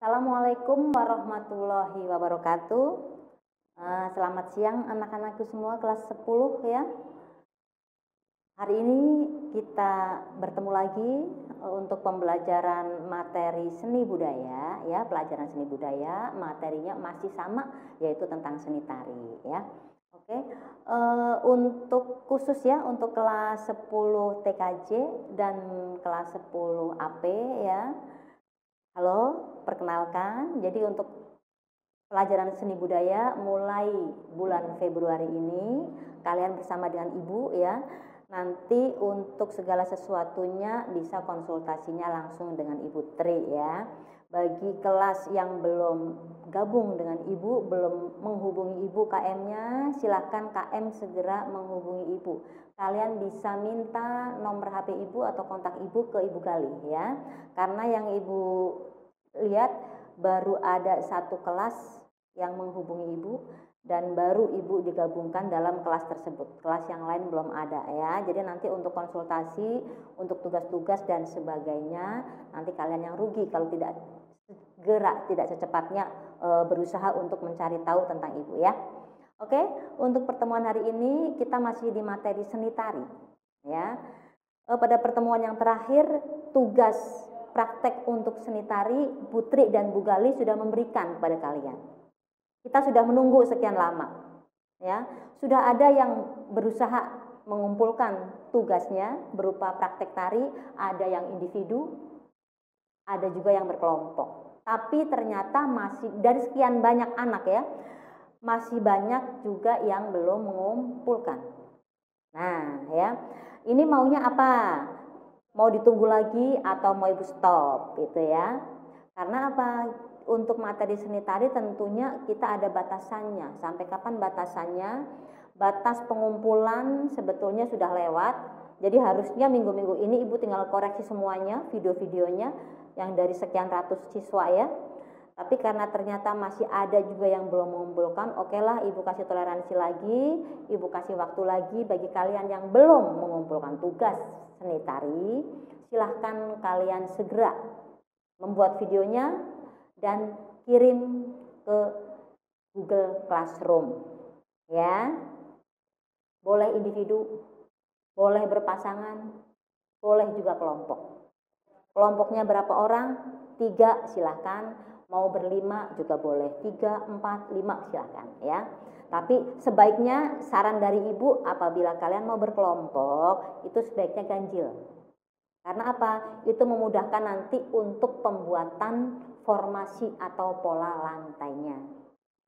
Assalamualaikum warahmatullahi wabarakatuh. Selamat siang anak-anakku semua kelas 10 ya. Hari ini kita bertemu lagi untuk pembelajaran materi seni budaya ya, pelajaran seni budaya, materinya masih sama yaitu tentang seni tari ya. Oke. Untuk khusus ya untuk kelas 10 TKJ dan kelas 10 AP ya. Halo, perkenalkan. Jadi untuk pelajaran seni budaya mulai bulan Februari ini kalian bersama dengan Ibu ya. Nanti untuk segala sesuatunya bisa konsultasinya langsung dengan Ibu Tri ya. Bagi kelas yang belum gabung dengan Ibu, belum menghubungi Ibu KM-nya, silahkan KM segera menghubungi Ibu. Kalian bisa minta nomor HP Ibu atau kontak Ibu ke Ibu Galih ya. Karena yang Ibu lihat baru ada satu kelas yang menghubungi Ibu dan baru Ibu digabungkan dalam kelas tersebut. Kelas yang lain belum ada ya. Jadi nanti untuk konsultasi, untuk tugas-tugas dan sebagainya, nanti kalian yang rugi kalau tidak segera, tidak secepatnya berusaha untuk mencari tahu tentang Ibu ya. Oke, untuk pertemuan hari ini kita masih di materi seni tari ya. Pada pertemuan yang terakhir tugas praktek untuk seni tari Putri dan Bu Gali sudah memberikan kepada kalian. Kita sudah menunggu sekian lama ya. Sudah ada yang berusaha mengumpulkan tugasnya berupa praktek tari, ada yang individu, ada juga yang berkelompok. Tapi ternyata masih dari sekian banyak anak ya, masih banyak juga yang belum mengumpulkan. Nah ya, ini maunya apa? Mau ditunggu lagi atau mau Ibu stop gitu ya. Karena apa? Untuk materi seni tari tentunya kita ada batasannya. Sampai kapan batasannya? Batas pengumpulan sebetulnya sudah lewat. Jadi harusnya minggu-minggu ini Ibu tinggal koreksi semuanya, video-videonya yang dari sekian ratus siswa ya. Tapi karena ternyata masih ada juga yang belum mengumpulkan, okelah Ibu kasih toleransi lagi, Ibu kasih waktu lagi bagi kalian yang belum mengumpulkan tugas seni tari, silahkan kalian segera membuat videonya dan kirim ke Google Classroom ya. Boleh individu, boleh berpasangan, boleh juga kelompok. Kelompoknya berapa orang? 3 silahkan, mau berlima juga boleh, 3, 4, 5 silahkan ya. Tapi sebaiknya saran dari Ibu apabila kalian mau berkelompok itu sebaiknya ganjil. Karena apa? Itu memudahkan nanti untuk pembuatan formasi atau pola lantainya.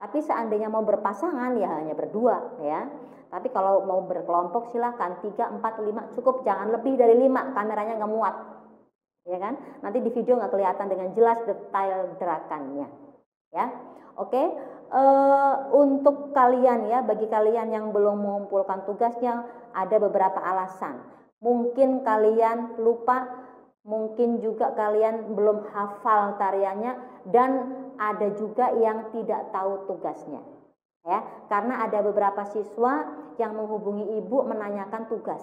Tapi seandainya mau berpasangan ya hanya berdua ya. Tapi kalau mau berkelompok silahkan 3, 4, 5 cukup, jangan lebih dari 5, kameranya nggak muat. Ya kan? Nanti di video nggak kelihatan dengan jelas detail gerakannya. Ya, oke. Untuk kalian ya, bagi kalian yang belum mengumpulkan tugasnya, ada beberapa alasan. Mungkin kalian lupa, mungkin juga kalian belum hafal tariannya, dan ada juga yang tidak tahu tugasnya. Ya, karena ada beberapa siswa yang menghubungi Ibu menanyakan tugas.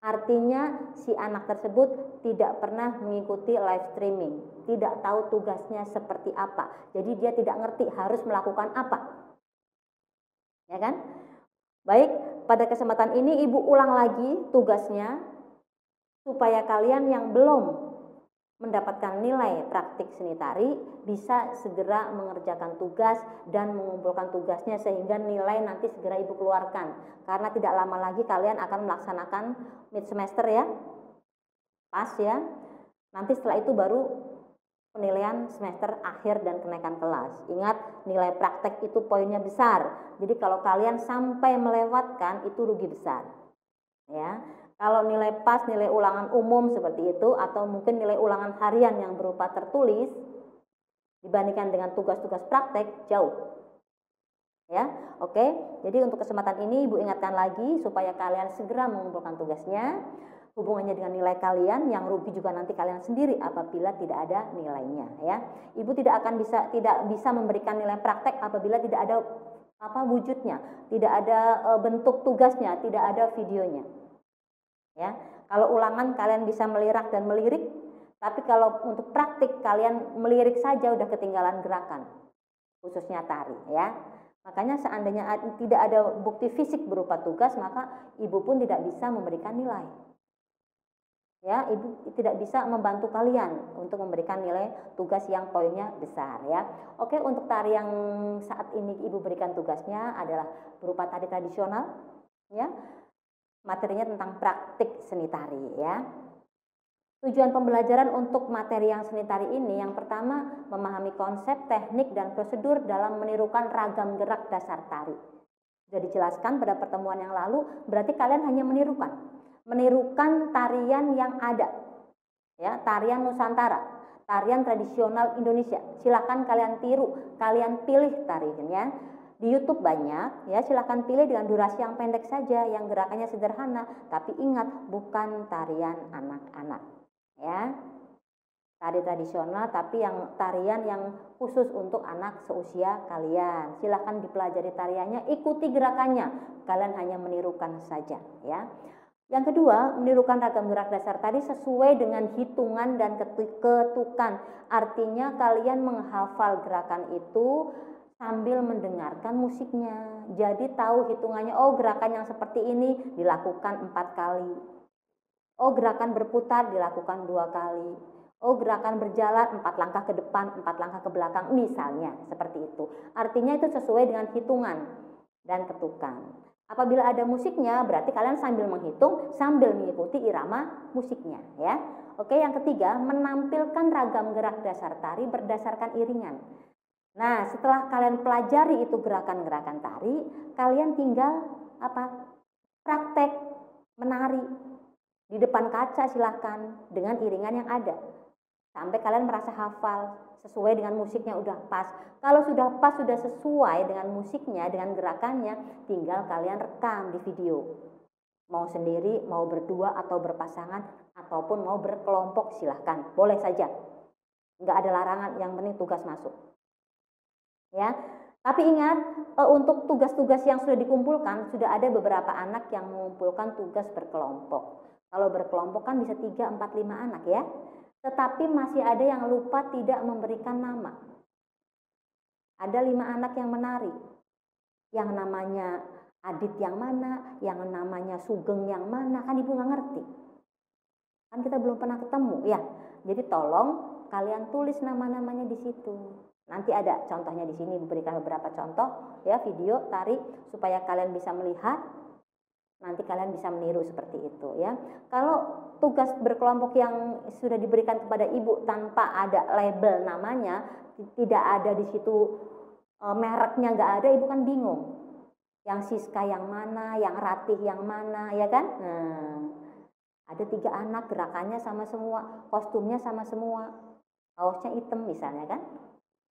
Artinya si anak tersebut tidak pernah mengikuti live streaming, tidak tahu tugasnya seperti apa. Jadi dia tidak ngerti harus melakukan apa. Ya kan? Baik, pada kesempatan ini Ibu ulang lagi tugasnya supaya kalian yang belum mendapatkan nilai praktik seni tari bisa segera mengerjakan tugas dan mengumpulkan tugasnya sehingga nilai nanti segera Ibu keluarkan. Karena tidak lama lagi kalian akan melaksanakan mid semester ya. Pas ya. Nanti setelah itu baru penilaian semester akhir dan kenaikan kelas. Ingat, nilai praktek itu poinnya besar. Jadi kalau kalian sampai melewatkan itu rugi besar. Ya. Kalau nilai pas, nilai ulangan umum seperti itu, atau mungkin nilai ulangan harian yang berupa tertulis, dibandingkan dengan tugas-tugas praktek, jauh. Ya, oke. Jadi untuk kesempatan ini Ibu ingatkan lagi supaya kalian segera mengumpulkan tugasnya. Hubungannya dengan nilai kalian, yang rugi juga nanti kalian sendiri apabila tidak ada nilainya. Ya, Ibu tidak bisa memberikan nilai praktek apabila tidak ada wujudnya, tidak ada bentuk tugasnya, tidak ada videonya. Ya, kalau ulangan kalian bisa melirak dan melirik, Tapi kalau untuk praktik kalian melirik saja udah ketinggalan gerakan, khususnya tari ya. Makanya seandainya tidak ada bukti fisik berupa tugas, maka ibu pun tidak bisa memberikan nilai. Ya, ibu tidak bisa membantu kalian untuk memberikan nilai tugas yang poinnya besar ya. Oke, untuk tari yang saat ini ibu berikan tugasnya adalah berupa tari tradisional ya. Materinya tentang praktik seni tari ya. Tujuan pembelajaran untuk materi yang seni tari ini yang pertama memahami konsep, teknik, dan prosedur dalam menirukan ragam gerak dasar tari. Sudah dijelaskan pada pertemuan yang lalu, berarti kalian hanya menirukan tarian yang ada. Ya, tarian Nusantara, tarian tradisional Indonesia. Silakan kalian tiru, kalian pilih tariannya. Di YouTube banyak, ya silakan pilih dengan durasi yang pendek saja, yang gerakannya sederhana, tapi ingat bukan tarian anak-anak. Ya, tari tradisional tapi yang tarian yang khusus untuk anak seusia kalian. Silahkan dipelajari tariannya, ikuti gerakannya, kalian hanya menirukan saja ya. Yang kedua, menirukan ragam gerak dasar tari sesuai dengan hitungan dan ketukan. Artinya kalian menghafal gerakan itu sambil mendengarkan musiknya. Jadi tahu hitungannya, oh gerakan yang seperti ini dilakukan 4 kali. Oh, gerakan berputar dilakukan 2 kali. Oh, gerakan berjalan 4 langkah ke depan, 4 langkah ke belakang, misalnya seperti itu. Artinya itu sesuai dengan hitungan dan ketukan. Apabila ada musiknya, berarti kalian sambil menghitung, sambil mengikuti irama musiknya ya. Oke, yang ketiga, menampilkan ragam gerak dasar tari berdasarkan iringan. Nah, setelah kalian pelajari itu gerakan-gerakan tari, kalian tinggal praktek menari. Di depan kaca silahkan dengan iringan yang ada. Sampai kalian merasa hafal, sesuai dengan musiknya udah pas. Kalau sudah pas, sudah sesuai dengan musiknya, dengan gerakannya, tinggal kalian rekam di video. Mau sendiri, mau berdua atau berpasangan, ataupun mau berkelompok silahkan. Boleh saja. Nggak ada larangan, yang penting tugas masuk. Ya. Tapi ingat, untuk tugas-tugas yang sudah dikumpulkan, sudah ada beberapa anak yang mengumpulkan tugas berkelompok. Kalau berkelompok kan bisa 3, 4, 5 anak ya. Tetapi masih ada yang lupa tidak memberikan nama. Ada 5 anak yang menari. Yang namanya Adit yang mana, yang namanya Sugeng yang mana, kan ibu nggak ngerti. Kan kita belum pernah ketemu ya. Jadi tolong kalian tulis nama-namanya di situ. Nanti ada contohnya di sini, berikan beberapa contoh ya video tari supaya kalian bisa melihat. Nanti kalian bisa meniru seperti itu ya. Kalau tugas berkelompok yang sudah diberikan kepada ibu tanpa ada label namanya, tidak ada di situ mereknya nggak ada, ibu kan bingung. Yang Siska yang mana, yang Ratih yang mana, ya kan? Nah, ada 3 anak, gerakannya sama semua, kostumnya sama semua, kaosnya hitam misalnya kan?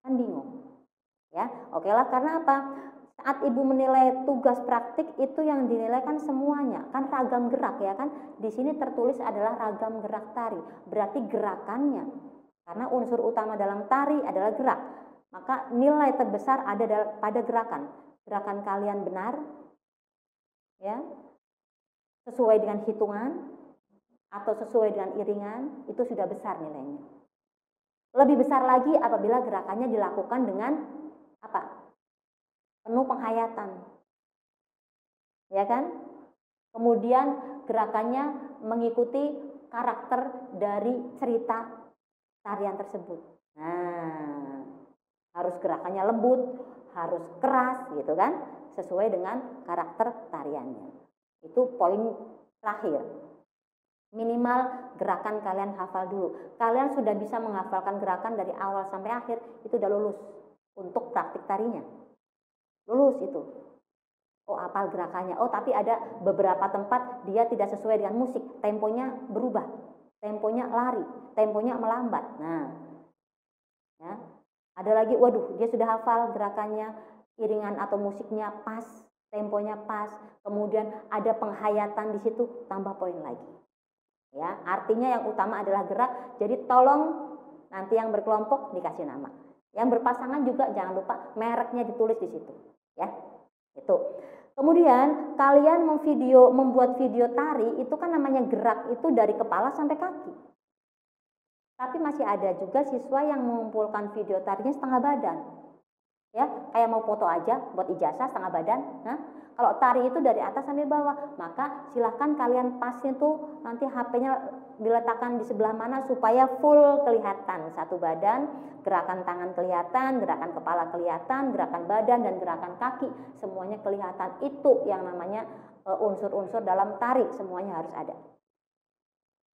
Kan bingung. Ya, oke lah, karena apa? Saat ibu menilai tugas praktik itu yang dinilai kan semuanya, kan ragam gerak ya kan. Di sini tertulis adalah ragam gerak tari, berarti gerakannya. Karena unsur utama dalam tari adalah gerak. Maka nilai terbesar ada pada gerakan. Gerakan kalian benar ya. Sesuai dengan hitungan atau sesuai dengan iringan, itu sudah besar nilainya. Lebih besar lagi apabila gerakannya dilakukan dengan penuh penghayatan, ya kan? Kemudian gerakannya mengikuti karakter dari cerita tarian tersebut. Nah, harus gerakannya lembut, harus keras gitu kan, sesuai dengan karakter tariannya. Itu poin terakhir. Minimal gerakan kalian hafal dulu. Kalian sudah bisa menghafalkan gerakan dari awal sampai akhir, itu udah lulus untuk praktik tarinya. Lulus itu. Oh, hafal gerakannya. Oh, tapi ada beberapa tempat dia tidak sesuai dengan musik, temponya berubah, temponya lari, temponya melambat. Nah, ya. Ada lagi, waduh, dia sudah hafal gerakannya, iringan atau musiknya pas, temponya pas, kemudian ada penghayatan di situ, tambah poin lagi. Ya, artinya yang utama adalah gerak. Jadi tolong nanti yang berkelompok dikasih nama. Yang berpasangan juga jangan lupa mereknya ditulis di situ, ya. Itu. Kemudian kalian membuat video tari itu kan namanya gerak itu dari kepala sampai kaki. Tapi masih ada juga siswa yang mengumpulkan video tarinya setengah badan. Ya, kayak mau foto aja buat ijazah setengah badan. Nah, kalau tari itu dari atas sampai bawah, maka silahkan kalian pasnya tuh nanti HP-nya diletakkan di sebelah mana supaya full kelihatan satu badan, gerakan tangan kelihatan, gerakan kepala kelihatan, gerakan badan dan gerakan kaki semuanya kelihatan. Itu yang namanya unsur-unsur dalam tari, semuanya harus ada.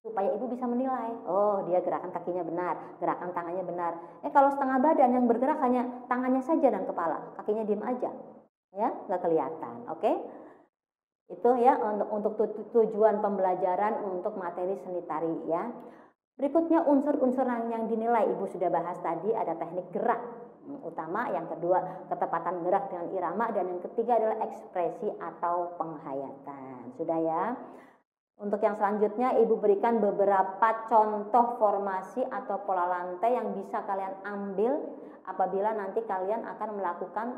Supaya ibu bisa menilai, oh dia gerakan kakinya benar, gerakan tangannya benar. Kalau setengah badan yang bergerak hanya tangannya saja dan kepala, kakinya diem aja, ya nggak kelihatan. Oke, itu ya untuk tujuan pembelajaran untuk materi seni tari ya. Berikutnya unsur-unsur yang dinilai ibu sudah bahas tadi, ada teknik gerak utama, yang kedua ketepatan gerak dengan irama, dan yang ketiga adalah ekspresi atau penghayatan. Sudah ya. Untuk yang selanjutnya ibu berikan beberapa contoh formasi atau pola lantai yang bisa kalian ambil apabila nanti kalian akan melakukan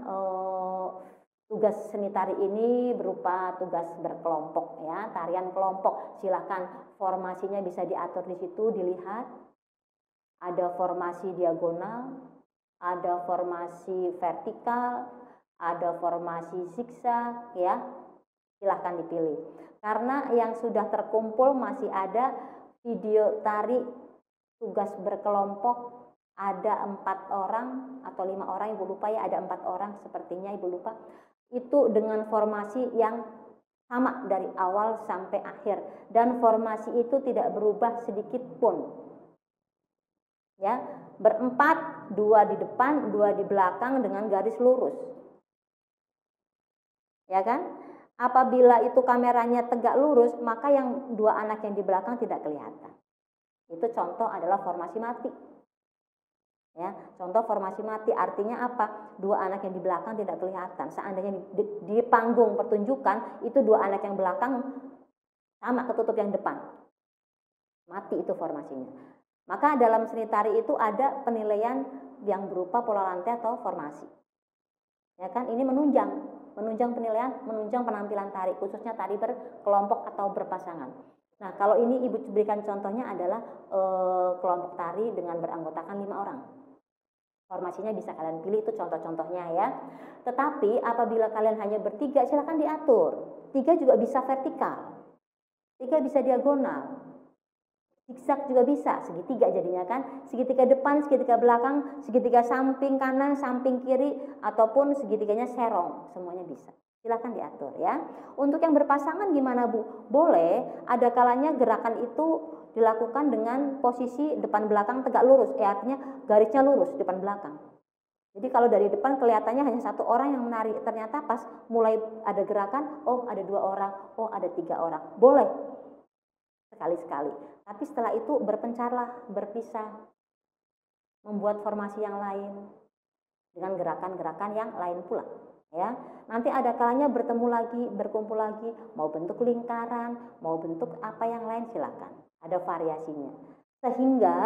tugas seni tari ini berupa tugas berkelompok ya, tarian kelompok. Silahkan formasinya bisa diatur di situ, dilihat. Ada formasi diagonal, ada formasi vertikal, ada formasi zigzag ya. Silahkan dipilih. Karena yang sudah terkumpul masih ada video tari tugas berkelompok, ada 4 orang atau 5 orang, ibu lupa ya, ada 4 orang sepertinya, ibu lupa. Itu dengan formasi yang sama dari awal sampai akhir, dan formasi itu tidak berubah sedikit pun. Ya, berempat, 2 di depan, 2 di belakang dengan garis lurus. Ya kan? Apabila itu kameranya tegak lurus, maka yang 2 anak yang di belakang tidak kelihatan. Itu contoh adalah formasi mati. Ya, contoh formasi mati artinya apa? 2 anak yang di belakang tidak kelihatan. Seandainya di panggung pertunjukan, itu 2 anak yang belakang sama ketutup yang depan. Mati itu formasinya. Maka dalam seni tari itu ada penilaian yang berupa pola lantai atau formasi. Ya kan, ini menunjang penilaian, menunjang penampilan tari, khususnya tari berkelompok atau berpasangan. Nah, kalau ini ibu berikan contohnya adalah kelompok tari dengan beranggotakan 5 orang. Formasinya bisa kalian pilih, itu contoh-contohnya ya. Tetapi apabila kalian hanya bertiga, silakan diatur. 3 juga bisa vertikal, 3 bisa diagonal, zigzag juga bisa, segitiga jadinya kan, segitiga depan, segitiga belakang, segitiga samping kanan, samping kiri, ataupun segitiganya serong, semuanya bisa. Silahkan diatur ya. Untuk yang berpasangan gimana Bu? Boleh, ada kalanya gerakan itu dilakukan dengan posisi depan belakang tegak lurus, artinya garisnya lurus depan belakang. Jadi kalau dari depan kelihatannya hanya 1 orang yang menari, ternyata pas mulai ada gerakan, oh ada 2 orang, oh ada 3 orang, boleh. Sekali-sekali, tapi setelah itu berpencarlah, berpisah, membuat formasi yang lain dengan gerakan-gerakan yang lain pula ya. Nanti ada kalanya bertemu lagi, berkumpul lagi, mau bentuk lingkaran, mau bentuk apa yang lain, silakan, ada variasinya, sehingga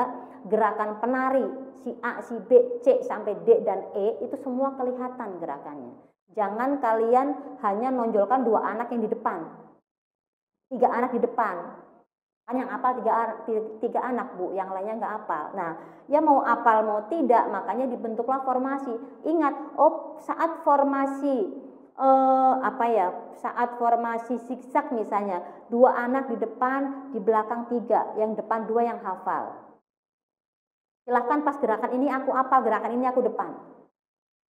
gerakan penari si A, si B, C sampai D dan E itu semua kelihatan gerakannya. Jangan kalian hanya nonjolkan 2 anak yang di depan, 3 anak di depan. Kan yang apal 3 anak Bu, yang lainnya nggak apal. Nah, ya mau apal mau tidak, makanya dibentuklah formasi. Ingat, saat formasi saat formasi zigzag misalnya, 2 anak di depan, di belakang 3, yang depan 2 yang hafal. Silahkan pas gerakan ini aku apal, gerakan ini aku depan.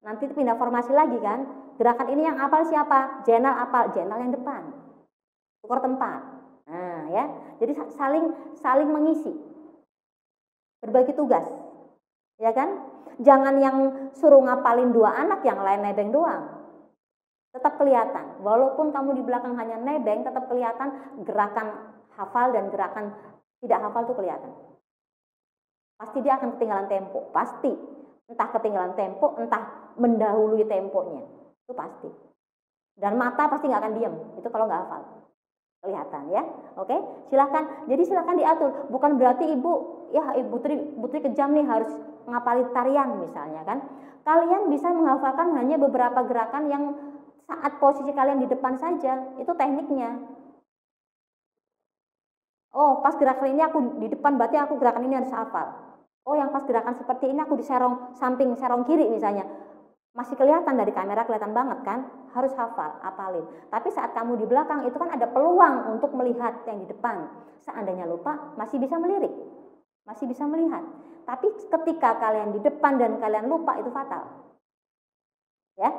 Nanti pindah formasi lagi kan, gerakan ini yang apal siapa? Jenal apal, jenal yang depan. Tukar tempat. Nah ya, jadi saling mengisi, berbagi tugas, ya kan? Jangan yang suruh ngapalin 2 anak, yang lain nebeng doang. Tetap kelihatan, walaupun kamu di belakang hanya nebeng, tetap kelihatan gerakan hafal dan gerakan tidak hafal tuh kelihatan. Pasti dia akan ketinggalan tempo, pasti. Entah ketinggalan tempo, entah mendahului temponya, itu pasti. Dan mata pasti nggak akan diam, itu kalau nggak hafal. Kelihatan ya, oke? Silahkan, jadi silahkan diatur. Bukan berarti ibu Putri kejam nih harus ngapalin tarian misalnya kan. Kalian bisa menghafalkan hanya beberapa gerakan yang saat posisi kalian di depan saja, itu tekniknya. Oh, pas gerakan ini aku di depan, berarti aku gerakan ini harus hafal. Oh, yang pas gerakan seperti ini aku di serong samping, serong kiri misalnya. Masih kelihatan dari kamera, kelihatan banget kan? Harus hafal, apalin. Tapi saat kamu di belakang itu kan ada peluang untuk melihat yang di depan. Seandainya lupa, masih bisa melirik. Masih bisa melihat. Tapi ketika kalian di depan dan kalian lupa, itu fatal. Ya.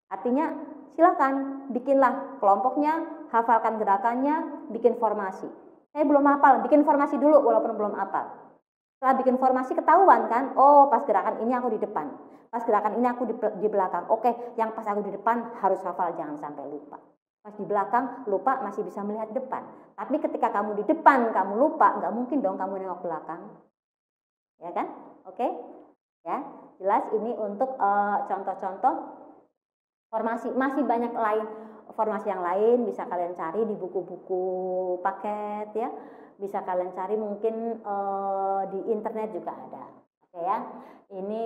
Artinya silakan bikinlah kelompoknya, hafalkan gerakannya, bikin formasi. Saya belum hafal, bikin formasi dulu walaupun belum hafal. Setelah bikin formasi ketahuan kan, oh pas gerakan ini aku di depan, pas gerakan ini aku di belakang. Oke, yang pas aku di depan harus hafal, jangan sampai lupa. Pas di belakang lupa masih bisa melihat depan. Tapi ketika kamu di depan kamu lupa, nggak mungkin dong kamu nengok belakang, ya kan? Oke, ya jelas ini untuk contoh-contoh formasi. Masih banyak lain formasi yang lain bisa kalian cari di buku-buku paket ya. Bisa kalian cari mungkin di internet juga ada. Oke ya. Ini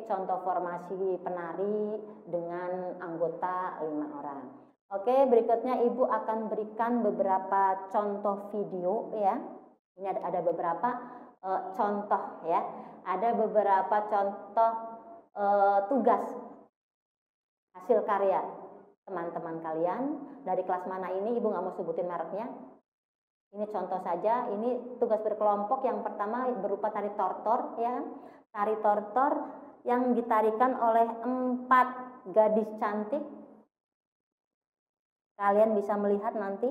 contoh formasi penari dengan anggota 5 orang. Oke, berikutnya Ibu akan berikan beberapa contoh video ya. Ini ada beberapa contoh ya. Ada beberapa contoh tugas hasil karya teman-teman kalian dari kelas mana ini, Ibu nggak mau sebutin mereknya. Ini contoh saja, ini tugas berkelompok yang pertama berupa tari tortor ya. Tari tortor yang ditarikan oleh 4 gadis cantik. Kalian bisa melihat nanti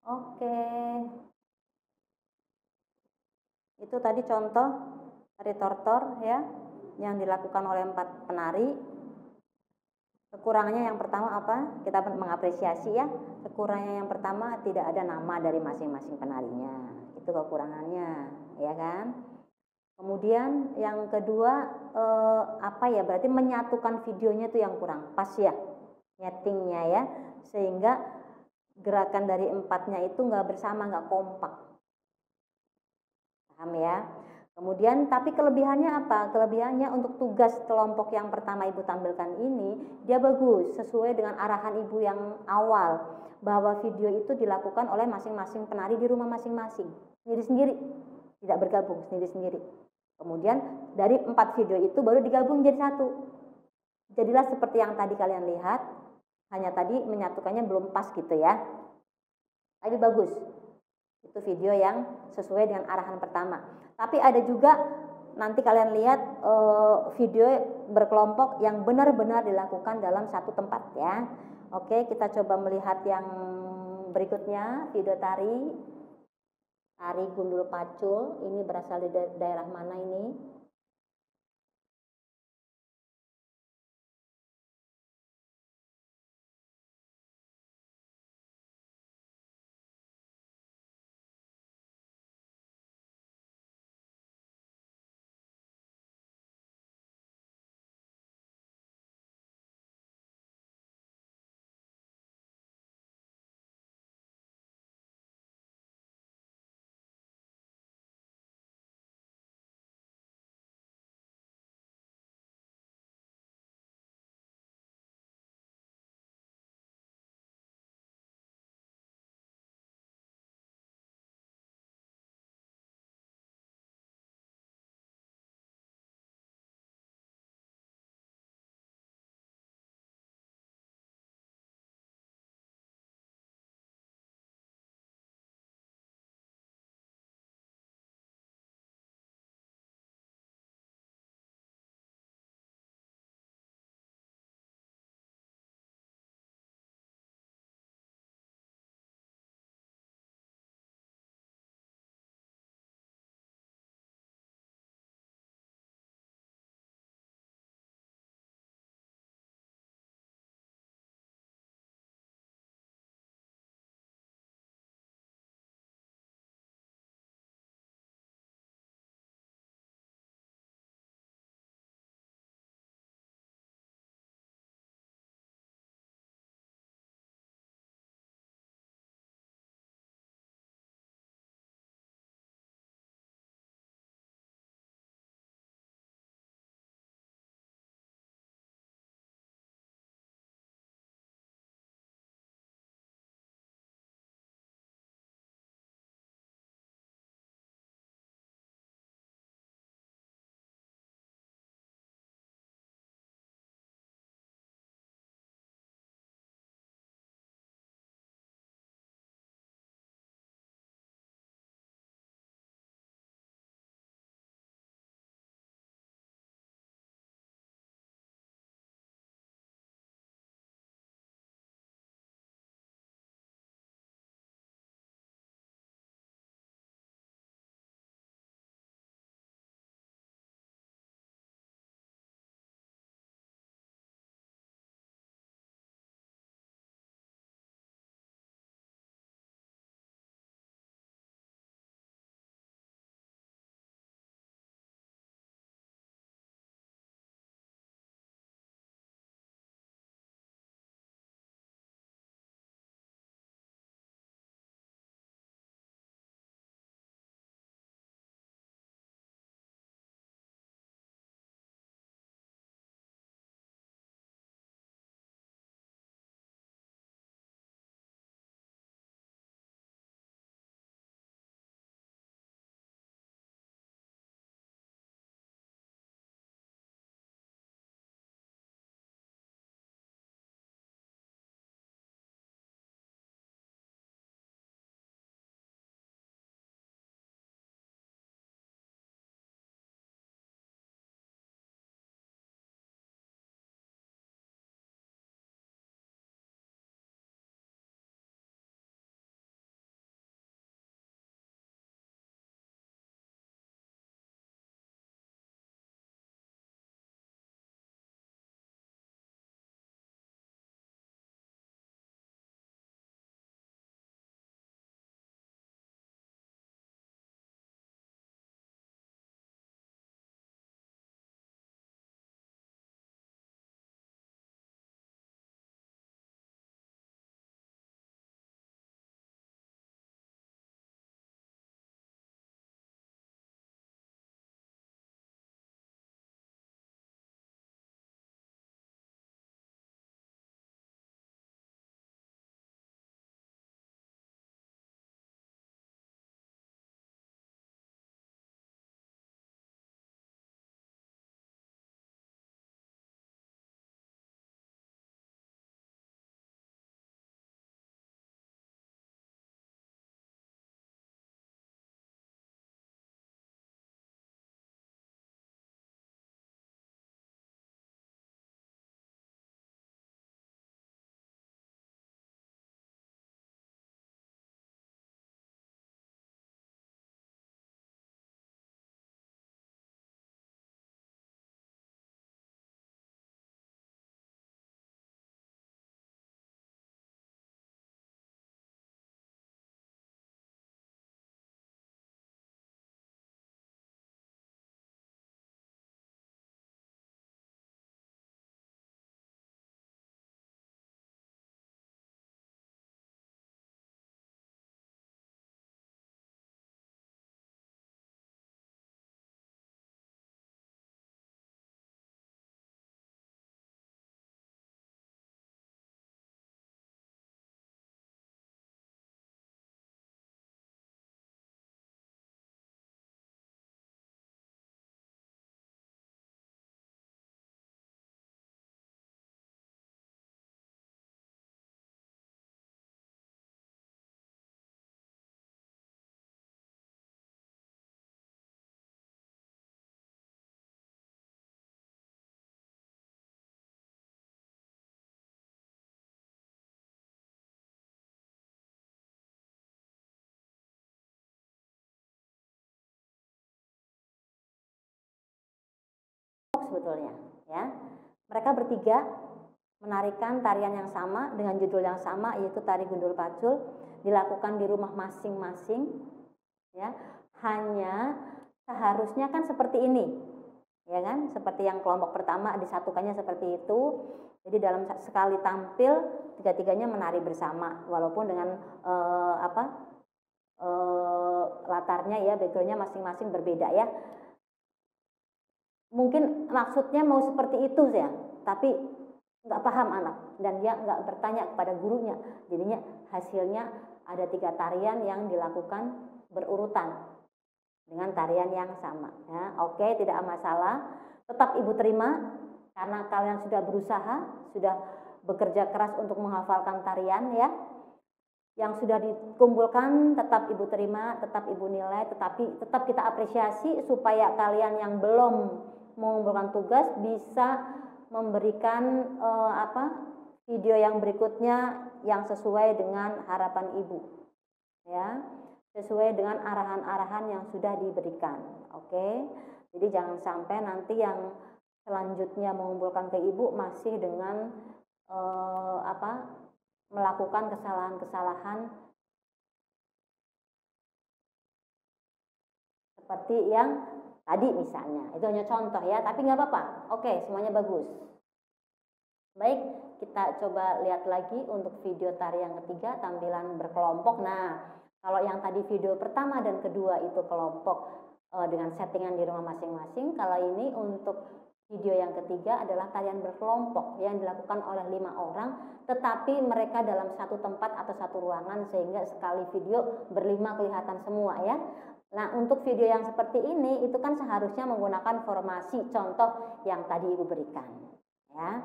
Oke, itu tadi contoh retortor ya yang dilakukan oleh 4 penari. Kekurangannya yang pertama apa? Kita mengapresiasi ya. Kekurangannya yang pertama tidak ada nama dari masing-masing penarinya. Itu kekurangannya, ya kan? Kemudian yang kedua apa ya? Berarti menyatukan videonya itu yang kurang pas ya, nyetingnya ya, sehingga gerakan dari empatnya itu nggak bersama, nggak kompak. Paham ya? Kemudian tapi kelebihannya apa? Kelebihannya untuk tugas kelompok yang pertama Ibu tampilkan ini, dia bagus sesuai dengan arahan Ibu yang awal bahwa video itu dilakukan oleh masing-masing penari di rumah masing-masing, sendiri-sendiri, tidak bergabung, sendiri-sendiri. Kemudian dari 4 video itu baru digabung jadi satu. Jadilah seperti yang tadi kalian lihat, hanya tadi menyatukannya belum pas gitu ya. Tapi bagus. Itu video yang sesuai dengan arahan pertama. Tapi ada juga nanti kalian lihat video berkelompok yang benar-benar dilakukan dalam satu tempat ya. Oke, kita coba melihat yang berikutnya, video tari gundul pacul. Ini berasal dari daerah mana ini? sebetulnya ya. Mereka bertiga menarikan tarian yang sama dengan judul yang sama, yaitu tari gundul pacul, dilakukan di rumah masing-masing ya. Hanya seharusnya kan seperti ini ya kan, seperti yang kelompok pertama disatukannya seperti itu. Jadi dalam sekali tampil tiga-tiganya menari bersama, walaupun dengan latarnya ya, backgroundnya masing-masing berbeda ya. Mungkin maksudnya mau seperti itu ya, tapi nggak paham anak dan dia nggak bertanya kepada gurunya. Jadinya hasilnya ada 3 tarian yang dilakukan berurutan dengan tarian yang sama ya. Oke, tidak masalah, tetap ibu terima karena kalian sudah berusaha, sudah bekerja keras untuk menghafalkan tarian ya. Yang sudah dikumpulkan tetap ibu terima, tetap ibu nilai, tetapi tetap kita apresiasi supaya kalian yang belum mengumpulkan tugas bisa memberikan video yang berikutnya yang sesuai dengan harapan ibu ya, sesuai dengan arahan-arahan yang sudah diberikan. Oke, jadi jangan sampai nanti yang selanjutnya mengumpulkan ke ibu masih dengan melakukan kesalahan-kesalahan seperti yang tadi misalnya. Itu hanya contoh ya, tapi nggak apa-apa. Oke, semuanya bagus. Baik, kita coba lihat lagi untuk video tari yang ketiga, tampilan berkelompok. Nah, kalau yang tadi video pertama dan kedua itu kelompok dengan settingan di rumah masing-masing. Kalau ini untuk video yang ketiga adalah tarian berkelompok yang dilakukan oleh 5 orang, tetapi mereka dalam satu tempat atau satu ruangan sehingga sekali video berlima kelihatan semua ya. Nah, untuk video yang seperti ini itu kan seharusnya menggunakan formasi contoh yang tadi ibu berikan ya.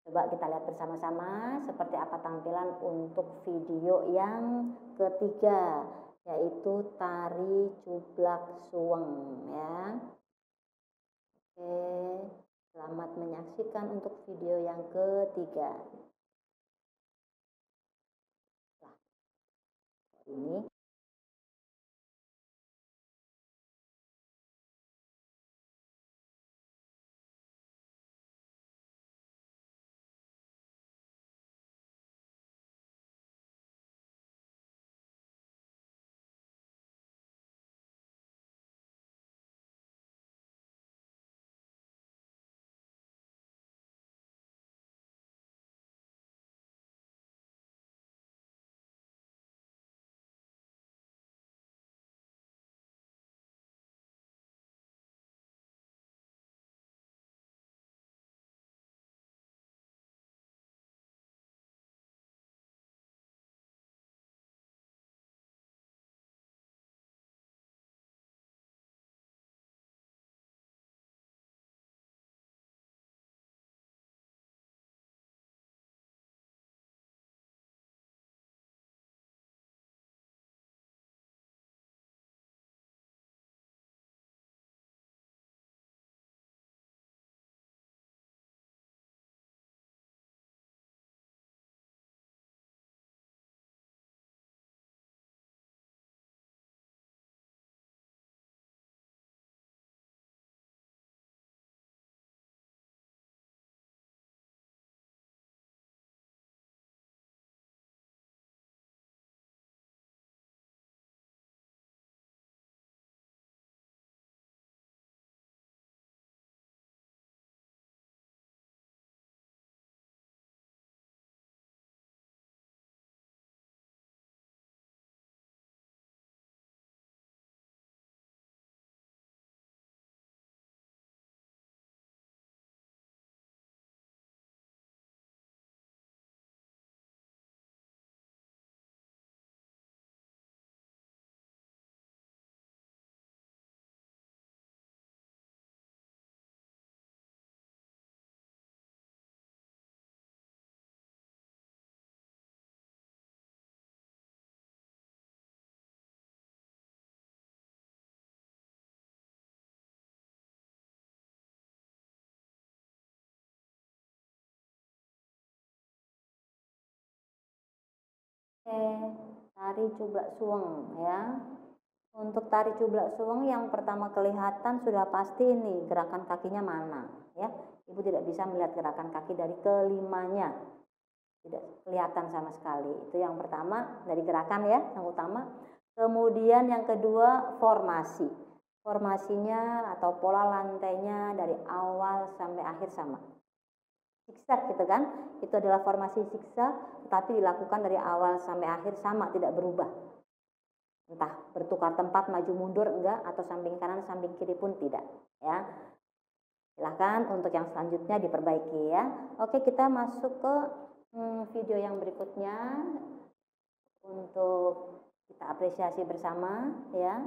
Coba kita lihat bersama-sama seperti apa tampilan untuk video yang ketiga, yaitu tari cublak suweng ya. Oke, selamat menyaksikan untuk video yang ketiga. Nah, ini tari cublak suweng ya. Untuk tari Cublak Suweng yang pertama kelihatan sudah pasti ini gerakan kakinya mana ya. Ibu tidak bisa melihat gerakan kaki dari kelimanya. Tidak kelihatan sama sekali. Itu yang pertama dari gerakan ya, yang utama. Kemudian yang kedua formasi. Formasinya atau pola lantainya dari awal sampai akhir sama. Zigzag gitu kan. Itu adalah formasi zigzag tetapi dilakukan dari awal sampai akhir sama, tidak berubah. Entah bertukar tempat maju mundur enggak atau samping kanan samping kiri pun tidak ya. Silahkan untuk yang selanjutnya diperbaiki ya. Oke, kita masuk ke video yang berikutnya untuk kita apresiasi bersama ya.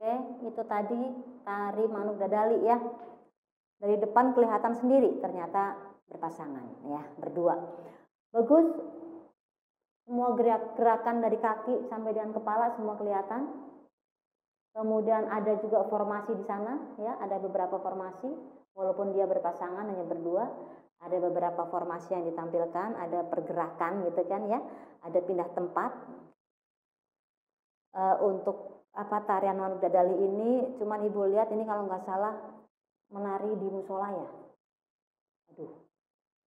Oke, itu tadi tari Manuk Dadali ya. Dari depan kelihatan sendiri ternyata berpasangan ya, berdua. Bagus. Semua gerakan dari kaki sampai dengan kepala semua kelihatan. Kemudian ada juga formasi di sana ya, ada beberapa formasi walaupun dia berpasangan hanya berdua, ada beberapa formasi yang ditampilkan, ada pergerakan gitu kan ya, ada pindah tempat. Untuk tarian Manuk Dadali ini cuman ibu lihat ini kalau nggak salah menari di musola ya. Aduh,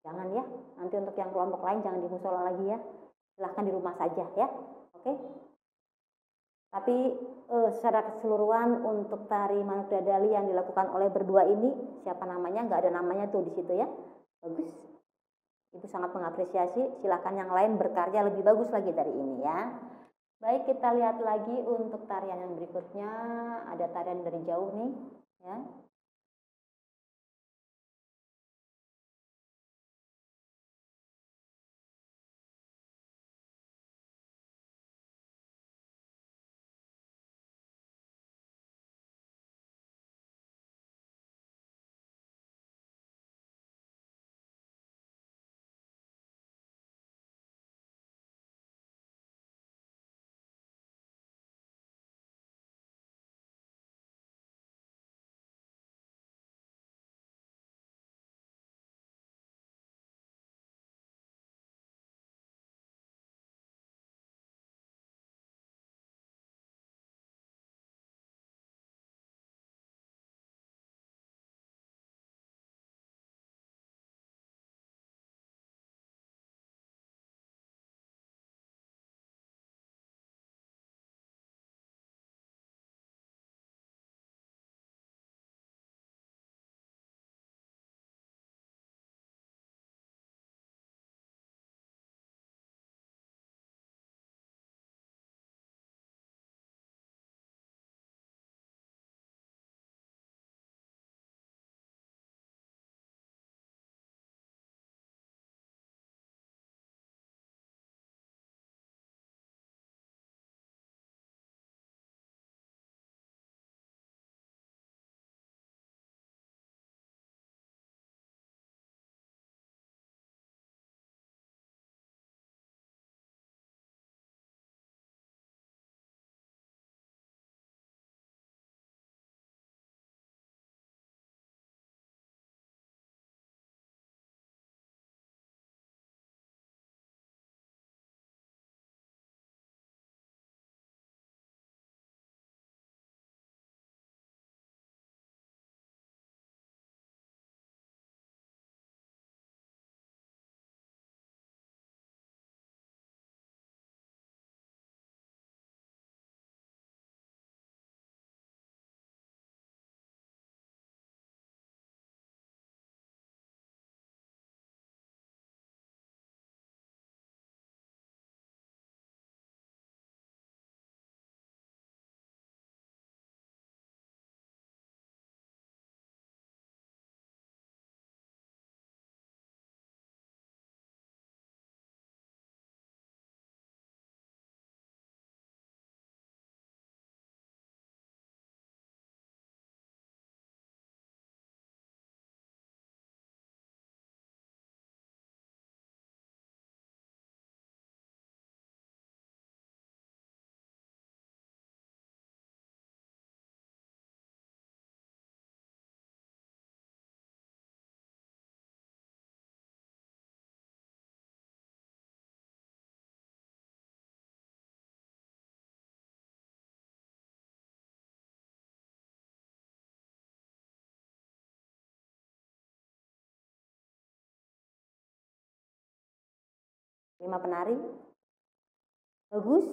jangan ya, nanti untuk yang kelompok lain jangan di musola lagi ya, silahkan di rumah saja ya. Oke. Tapi secara keseluruhan untuk tari Manuk Dadali yang dilakukan oleh berdua ini, siapa namanya? Nggak ada namanya tuh di situ ya. Bagus. Ibu sangat mengapresiasi. Silahkan yang lain berkarya lebih bagus lagi dari ini ya. Baik, kita lihat lagi untuk tarian yang berikutnya. Ada tarian dari jauh nih ya. 5 penari. Bagus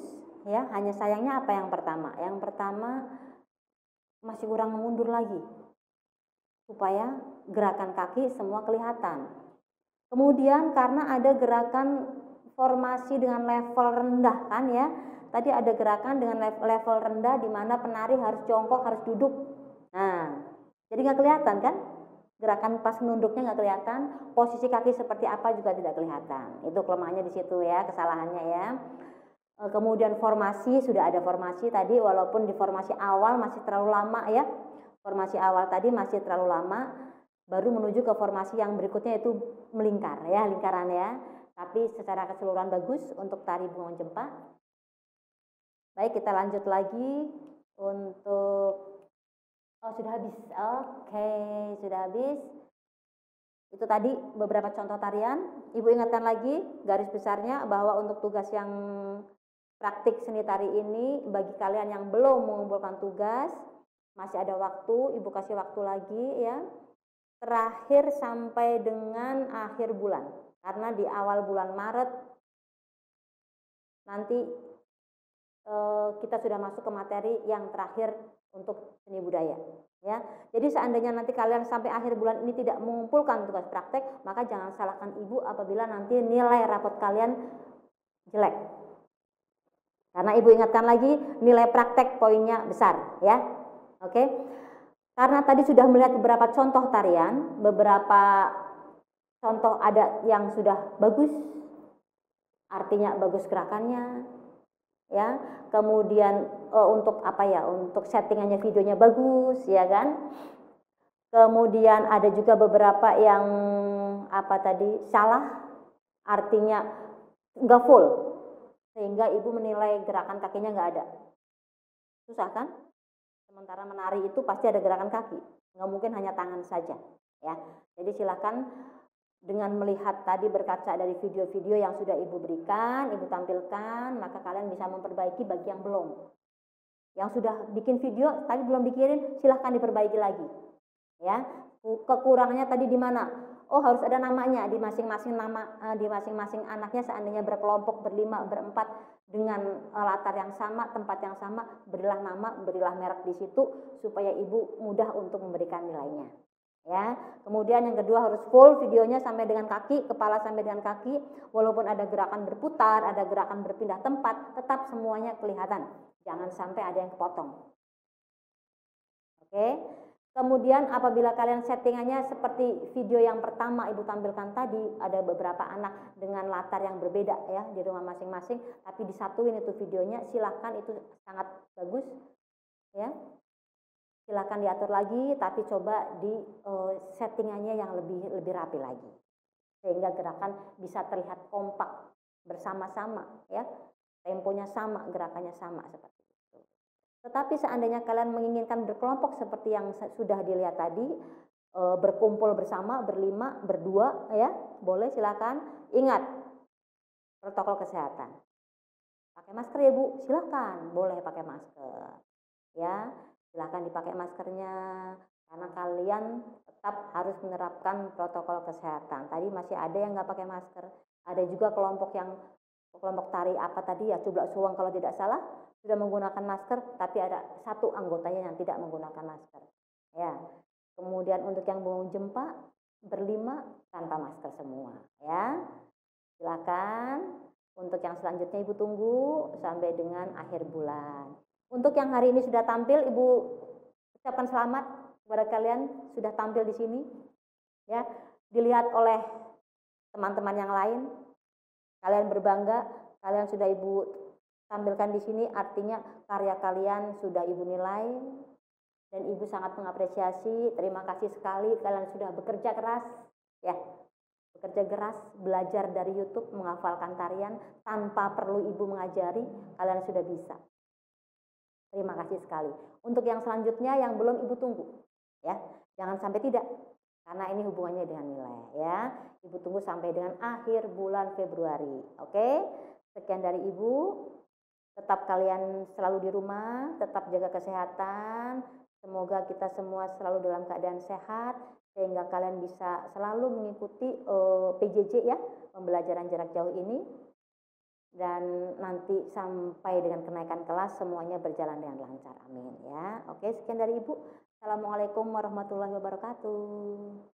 ya, hanya sayangnya apa yang pertama? Yang pertama masih kurang mengundur lagi supaya gerakan kaki semua kelihatan. Kemudian karena ada gerakan formasi dengan level rendah kan ya. Tadi ada gerakan dengan level rendah di mana penari harus jongkok, harus duduk. Nah, jadi nggak kelihatan kan? Gerakan pas menunduknya nggak kelihatan, posisi kaki seperti apa juga tidak kelihatan. Itu kelemahannya di situ ya, kesalahannya ya. Kemudian formasi, sudah ada formasi tadi, walaupun di formasi awal masih terlalu lama ya. Formasi awal tadi masih terlalu lama, baru menuju ke formasi yang berikutnya itu melingkar ya, lingkaran ya. Tapi secara keseluruhan bagus untuk tari bunga jempa. Baik, kita lanjut lagi untuk sudah habis. Oke, sudah habis. Itu tadi beberapa contoh tarian. Ibu ingatkan lagi garis besarnya bahwa untuk tugas yang praktik seni tari ini, bagi kalian yang belum mengumpulkan tugas, masih ada waktu, Ibu kasih waktu lagi ya. Terakhir sampai dengan akhir bulan. Karena di awal bulan Maret nanti kita sudah masuk ke materi yang terakhir untuk seni budaya ya. Jadi seandainya nanti kalian sampai akhir bulan ini tidak mengumpulkan tugas praktek, maka jangan salahkan ibu apabila nanti nilai rapot kalian jelek. Karena ibu ingatkan lagi nilai praktek poinnya besar ya. Oke. Karena tadi sudah melihat beberapa contoh tarian, beberapa contoh ada yang sudah bagus, artinya bagus gerakannya ya. Kemudian untuk apa ya, untuk settingannya videonya bagus ya kan. Kemudian ada juga beberapa yang apa tadi salah, artinya nggak full, sehingga ibu menilai gerakan kakinya nggak ada. Susah kan? Sementara menari itu pasti ada gerakan kaki, nggak mungkin hanya tangan saja ya. Jadi silakan dengan melihat tadi, berkaca dari video-video yang sudah ibu berikan, ibu tampilkan, maka kalian bisa memperbaiki bagi yang belum. Yang sudah bikin video tadi belum dikirim, silahkan diperbaiki lagi ya. Kekurangannya tadi di mana? Oh, harus ada namanya di masing-masing di masing-masing anaknya. Seandainya berkelompok, berlima, berempat dengan latar yang sama, tempat yang sama, berilah nama, berilah merek di situ supaya ibu mudah untuk memberikan nilainya ya. Kemudian yang kedua, harus full videonya sampai dengan kaki, kepala sampai dengan kaki. Walaupun ada gerakan berputar, ada gerakan berpindah tempat, tetap semuanya kelihatan. Jangan sampai ada yang kepotong. Oke. Kemudian apabila kalian settingannya seperti video yang pertama ibu tampilkan tadi, ada beberapa anak dengan latar yang berbeda ya di rumah masing-masing, tapi disatuin itu videonya, silahkan, itu sangat bagus ya. Silahkan diatur lagi, tapi coba di settingannya yang lebih rapi lagi, sehingga gerakan bisa terlihat kompak bersama-sama ya, temponya sama, gerakannya sama seperti itu. Tetapi seandainya kalian menginginkan berkelompok seperti yang sudah dilihat tadi, berkumpul bersama, berlima, berdua ya, boleh, silakan. Ingat protokol kesehatan. Pakai masker ya Bu, silakan, boleh pakai masker ya. Silahkan dipakai maskernya, karena kalian tetap harus menerapkan protokol kesehatan. Tadi masih ada yang nggak pakai masker, ada juga kelompok tari apa tadi ya, Cublak Suwang kalau tidak salah, sudah menggunakan masker, tapi ada satu anggotanya yang tidak menggunakan masker ya. Kemudian untuk yang bunga jempa berlima tanpa masker semua ya. Silakan. Untuk yang selanjutnya ibu tunggu sampai dengan akhir bulan. Untuk yang hari ini sudah tampil, ibu ucapkan selamat kepada kalian sudah tampil di sini ya. Dilihat oleh teman-teman yang lain, kalian berbangga, kalian sudah ibu tampilkan di sini, artinya karya kalian sudah ibu nilai dan ibu sangat mengapresiasi. Terima kasih sekali, kalian sudah bekerja keras ya. Bekerja keras, belajar dari YouTube, menghafalkan tarian tanpa perlu ibu mengajari, kalian sudah bisa. Terima kasih sekali. Untuk yang selanjutnya yang belum ibu tunggu ya, jangan sampai tidak, karena ini hubungannya dengan nilai ya. Ibu tunggu sampai dengan akhir bulan Februari. Oke, sekian dari ibu. Tetap kalian selalu di rumah, tetap jaga kesehatan. Semoga kita semua selalu dalam keadaan sehat, sehingga kalian bisa selalu mengikuti PJJ ya, pembelajaran jarak jauh ini. dan nanti sampai dengan kenaikan kelas semuanya berjalan dengan lancar. Amin ya. Oke, sekian dari Ibu. Assalamualaikum warahmatullahi wabarakatuh.